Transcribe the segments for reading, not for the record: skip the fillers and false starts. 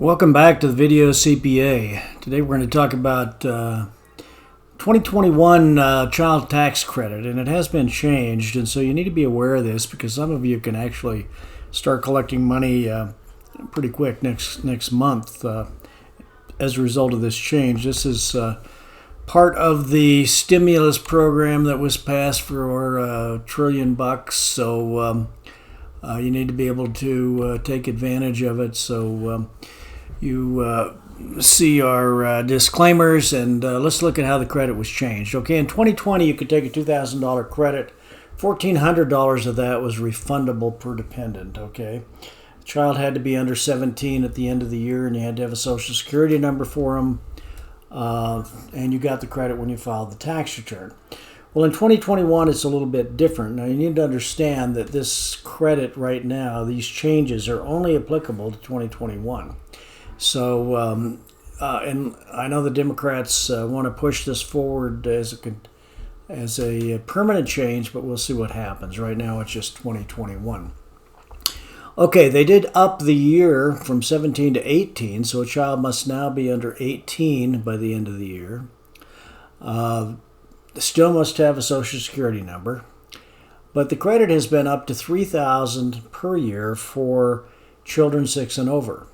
Welcome back to the Video CPA. Today we're going to talk about 2021 child tax credit, and it has been changed, and so you need to be aware of this because some of you can actually start collecting money pretty quick next month as a result of this change. This is part of the stimulus program that was passed for $1 trillion, so you need to be able to take advantage of it. So you see our disclaimers, and let's look at how the credit was changed. Okay, in 2020, you could take a $2,000 credit. $1,400 of that was refundable per dependent. Okay, the child had to be under 17 at the end of the year, and you had to have a Social Security number for them, and you got the credit when you filed the tax return. Well, in 2021, it's a little bit different. Now, you need to understand that this credit right now, these changes are only applicable to 2021. So, and I know the Democrats want to push this forward as a permanent change, but we'll see what happens. Right now, it's just 2021. Okay, they did up the year from 17 to 18, so a child must now be under 18 by the end of the year. Still must have a Social Security number, but the credit has been up to $3,000 per year for children 6 and over.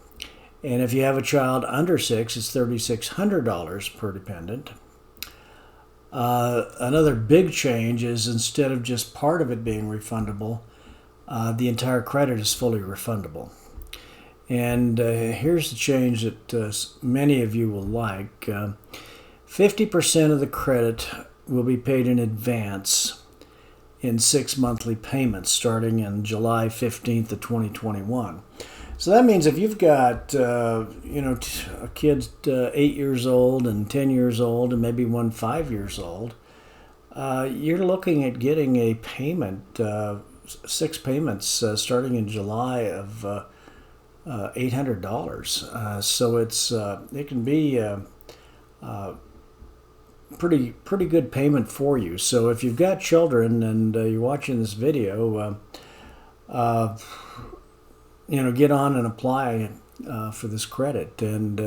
And if you have a child under 6, it's $3,600 per dependent. Another big change is instead of just part of it being refundable, the entire credit is fully refundable. And here's the change that many of you will like. 50% of the credit will be paid in advance in 6 monthly payments starting in July 15th of 2021. So that means if you've got, a kid 8 years old and 10 years old and maybe one 5 years old, you're looking at getting a payment, 6 payments starting in July of $800. So it can be pretty good payment for you. So if you've got children and you're watching this video, get on and apply for this credit. And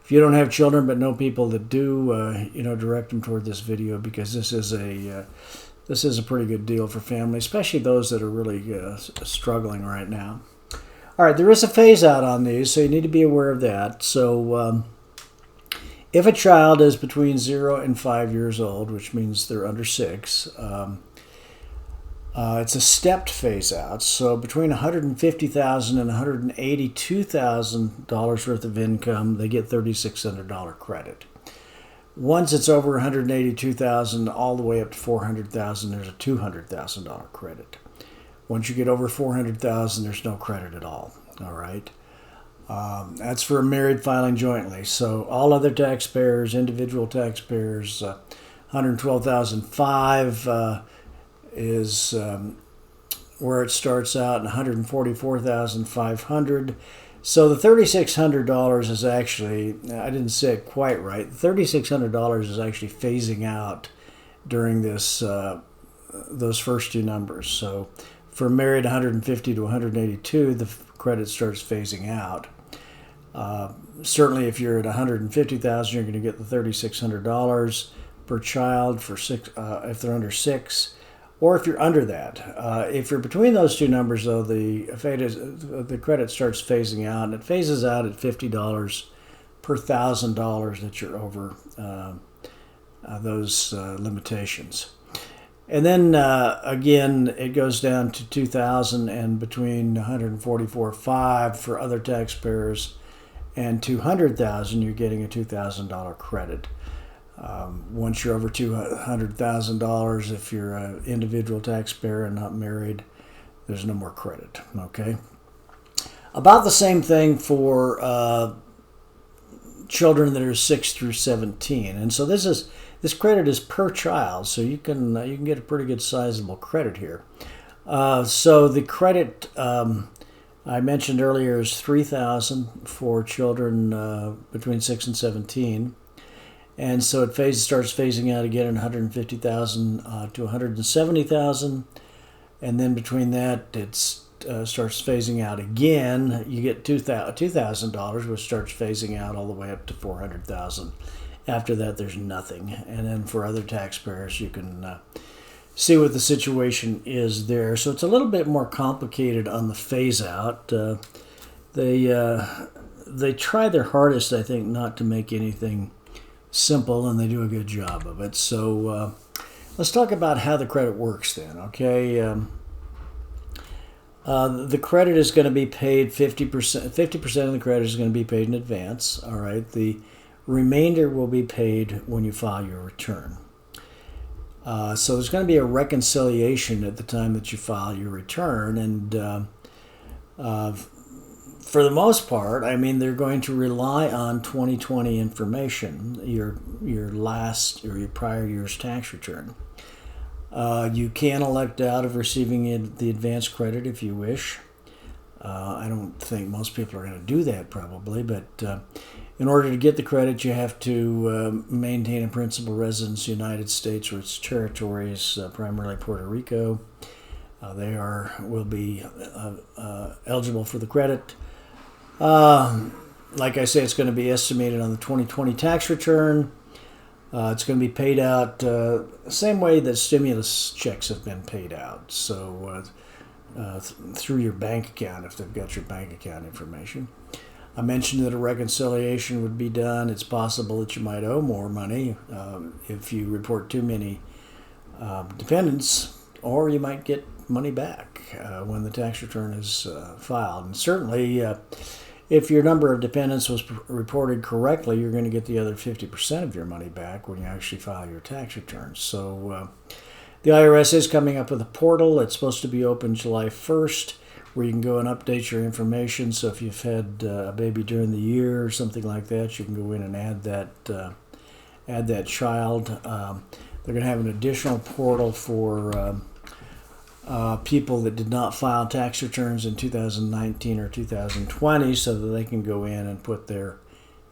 if you don't have children but know people that do, direct them toward this video, because this is a pretty good deal for families, especially those that are really struggling right now. All right, there is a phase out on these, so you need to be aware of that. So if a child is between 0 and 5 years old, which means they're under 6, it's a stepped phase out. So between $150,000 and $182,000 worth of income, they get $3,600 credit. Once it's over $182,000 all the way up to $400,000, there's a $200,000 credit. Once you get over $400,000, there's no credit at all. All right. That's for a married filing jointly. So all other taxpayers, individual taxpayers, $112,500 is where it starts out, and $144,500. So the $3,600 is actually, I didn't say it quite right, $3,600 is actually phasing out during this those first two numbers. So for married 150 to 182, the credit starts phasing out. Certainly if you're at 150,000, you're going to get the $3,600 per child for 6 if they're under 6. Or if you're under that. If you're between those two numbers, though, the credit starts phasing out, and it phases out at $50 per $1,000 that you're over those limitations. And then again, it goes down to $2,000 and between $144,500 for other taxpayers and $200,000, you're getting a $2,000 credit. Once you're over $200,000, if you're an individual taxpayer and not married, there's no more credit. Okay. About the same thing for children that are 6 through 17, and so this credit is per child, so you can get a pretty good sizable credit here. So the credit I mentioned earlier is $3,000 for children between 6 and 17. And so it starts phasing out again at $150,000 to $170,000, and then between that it's starts phasing out again, you get $2,000, which starts phasing out all the way up to $400,000. After that, there's nothing. And then for other taxpayers, you can see what the situation is there. So it's a little bit more complicated on the phase out. They try their hardest, I think, not to make anything simple, and they do a good job of it. So let's talk about how the credit works then, okay? The credit is going to be paid 50%. 50% of the credit is going to be paid in advance, all right? The remainder will be paid when you file your return. So there's going to be a reconciliation at the time that you file your return, and for the most part, I mean, they're going to rely on 2020 information, your last or your prior year's tax return. You can elect out of receiving the advance credit if you wish. I don't think most people are going to do that probably, but in order to get the credit, you have to maintain a principal residence in the United States or its territories, primarily Puerto Rico. They will be eligible for the credit. Like I say, it's going to be estimated on the 2020 tax return. It's going to be paid out the same way that stimulus checks have been paid out. So through your bank account, if they've got your bank account information. I mentioned that a reconciliation would be done. It's possible that you might owe more money if you report too many dependents, or you might get money back when the tax return is filed. And certainly, if your number of dependents was reported correctly, you're going to get the other 50% of your money back when you actually file your tax return. So the IRS is coming up with a portal. It's supposed to be open July 1st, where you can go and update your information. So if you've had a baby during the year or something like that, you can go in and add that child. They're going to have an additional portal for people that did not file tax returns in 2019 or 2020, so that they can go in and put their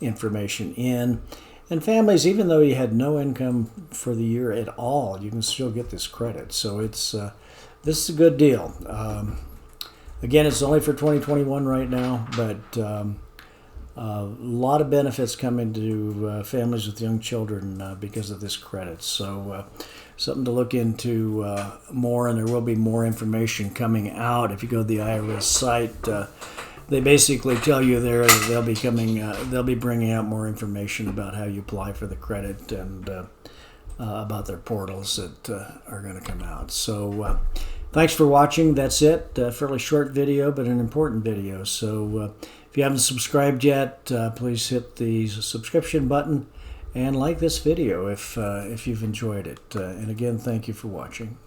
information in. And families, even though you had no income for the year at all, you can still get this credit. So this is a good deal. Again, it's only for 2021 right now, but a lot of benefits coming to families with young children because of this credit. So something to look into more, and there will be more information coming out. If you go to the IRS site, they basically tell you there that they'll be bringing out more information about how you apply for the credit and about their portals that are going to come out. So thanks for watching. That's it. Fairly short video, but an important video. So if you haven't subscribed yet, please hit the subscription button and like this video if you've enjoyed it. And again, thank you for watching.